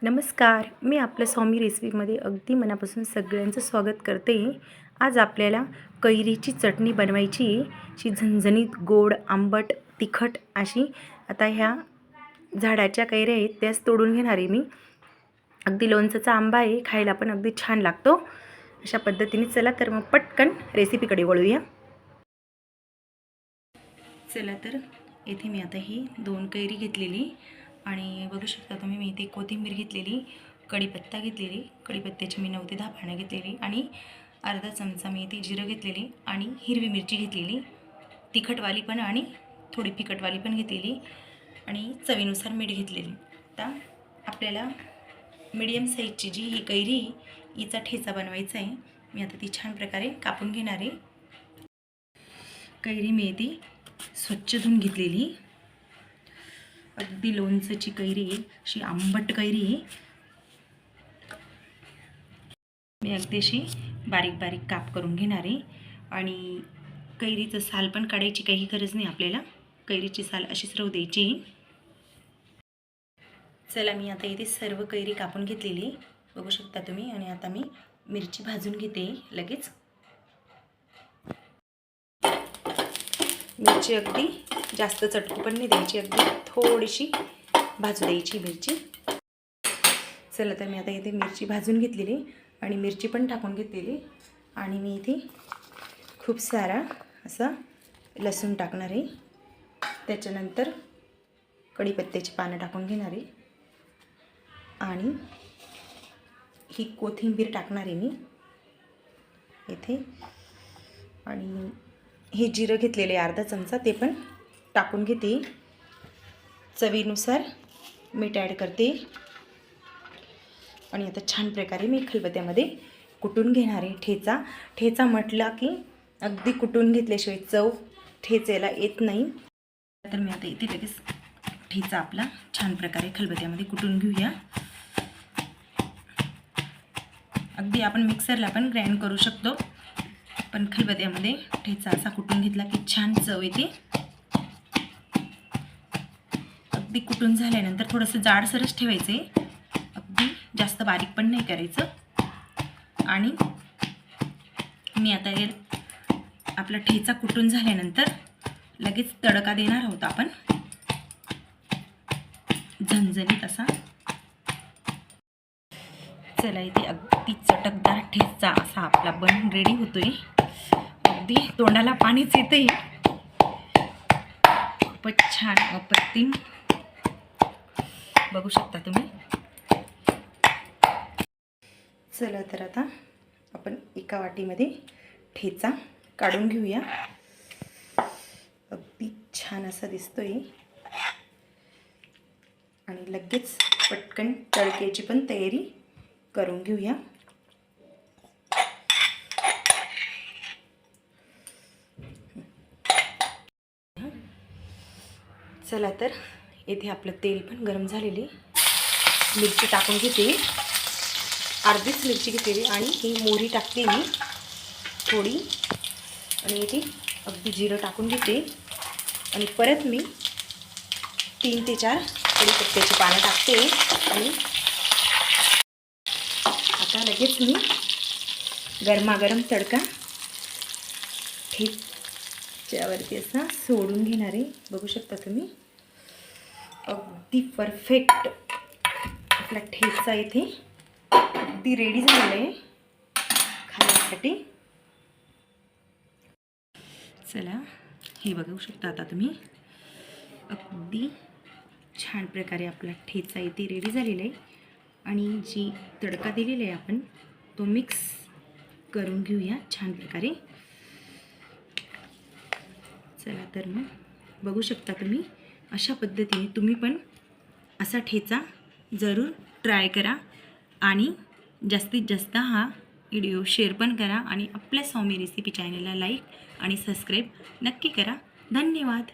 नमस्कार, मी आपल्या स्वामी रेसिपीमध्ये अगदी मनापासून सगळ्यांचं स्वागत करते। आज आपल्याला कैरीची चटणी बनवायची आहे। अशी झणझणीत गोड, आंबट, तिखट अशी। आता ह्या झाडाच्या कैऱ्या आहेत त्याच तोडून घेणार आहे मी। अगदी लोणचाचा आंबा आहे, खायला पण अगदी छान लागतो। अशा पद्धतीने चला तर मग पटकन रेसिपीकडे वळूया। चला तर इथे मी आता ही 2 कैरी घेतलेली आणि बघू शकता तुम्ही मी इथे कोथिंबीर घेतलेली, कढीपत्ता घेतलेली, कढीपत्त्याची मी 9 ते 10 पानं घेतलेली आणि अर्धा चमचा मी इथे जिरं घेतलेली आणि हिरवी मिरची घेतलेली, तिखटवाली पण आणि थोडी फिकटवाली पण घेतलेली आणि चवीनुसार मीठ घेतलेली। आता आपल्याला मीडियम साईजची जी ही कैरी हिचा ठेचा बनवायचा आहे। मी आता ती छान प्रकारे कापून घेणार आहे। कैरी मी इथे स्वच्छ धुवून घेतलेली, अगदी लोणचाची कैरी आहे, अशी आंबट कैरी आहे। मी अगदी अशी बारीक बारीक काप करून घेणार आहे आणि कैरीचं साल पण काढायची काही गरज नाही आपल्याला, कैरीची साल अशीच राहू द्यायची। चला मी आता इथे सर्व कैरी कापून घेतलेली बघू शकता तुम्ही आणि आता मी मिरची भाजून घेते लगेच। मिरची अगदी जास्त चटकू पण नाही द्यायची, अगदी थोडीशी भाजू द्यायची मिरची। चला तर मी आता इथे मिरची भाजून घेतलेली आणि मिरची पण टाकून घेतलेली आणि मी इथे खूप सारा असा लसूण टाकणार आहे। त्याच्यानंतर कढीपत्त्याची पानं टाकून घेणार आहे आणि ही कोथिंबीर टाकणार आहे मी इथे आणि हे जिरं घेतलेले अर्धा चमचा ते पण टाकून घेते। चवीनुसार मीठ ॲड करते आणि आता छान प्रकारे मी खलबत्त्यामध्ये कुटून घेणार आहे। ठेचा म्हटला की अगदी कुटून घेतल्याशिवाय चव ठेचायला येत नाही। तर मी आता इथे लगेच ठेचा आपला छान प्रकारे खलबत्त्यामध्ये कुटून घेऊया। अगदी आपण मिक्सरला पण ग्राइंड करू शकतो, पण खलबत्त्यामध्ये ठेचा असा कुटून घेतला की छान चव येते। अगदी कुटून झाल्यानंतर थोडंसं जाडसरच ठेवायचं आहे, अगदी जास्त बारीक पण नाही करायचं। आणि मी आता हे आपला ठेचा कुटून झाल्यानंतर लगेच तडका देणार आहोत आपण झणझणीत असा। चला इथे अगदी चटकदार ठेचा असा आपला बनून रेडी होतोय, अगदी तोंडाला पाणीच येते। खूपच छान अप्रतिम बघू शकता तुम्ही। चला तर आता आपण एका वाटीमध्ये ठेचा काढून घेऊया, अगदी छान असा दिसतोय आणि लगेच पटकन तडक्याची पण तयारी करून घेऊया। चला तर इथे आपलं तेल पण गरम झालेले, मिरची टाकून घेते, अर्धीच मिरची घेतलेली आणि ही मोहरी टाकते मी थोडी आणि इथे अगदी जिरं टाकून घेते आणि परत मी 3 ते 4 कढीपत्त्याची पानं टाकते आणि आता लगेच मी गरमागरम तडका ठेच्यावरती असा सोडून घेणार आहे। बघू शकता तुम्ही अगदी परफेक्ट आपला ठेचा इथे अगदी रेडी झालेला आहे खाण्यासाठी। चला हे बघू शकता आता तुम्ही अगदी छान प्रकारे आपला ठेचा इथे रेडी झालेला आहे आणि जी तडका दिलेला आहे आपण तो मिक्स करून घेऊया छान प्रकारे। चला तर मग बघू शकता तुम्ही अशा पद्धतीने तुम्ही पण असा ठेचा जरूर ट्राय करा आणि जास्तीत जास्त हा व्हिडिओ शेअर पण करा आणि आपल्या स्वामी रेसिपी चॅनलला लाईक आणि सबस्क्राईब नक्की करा। धन्यवाद।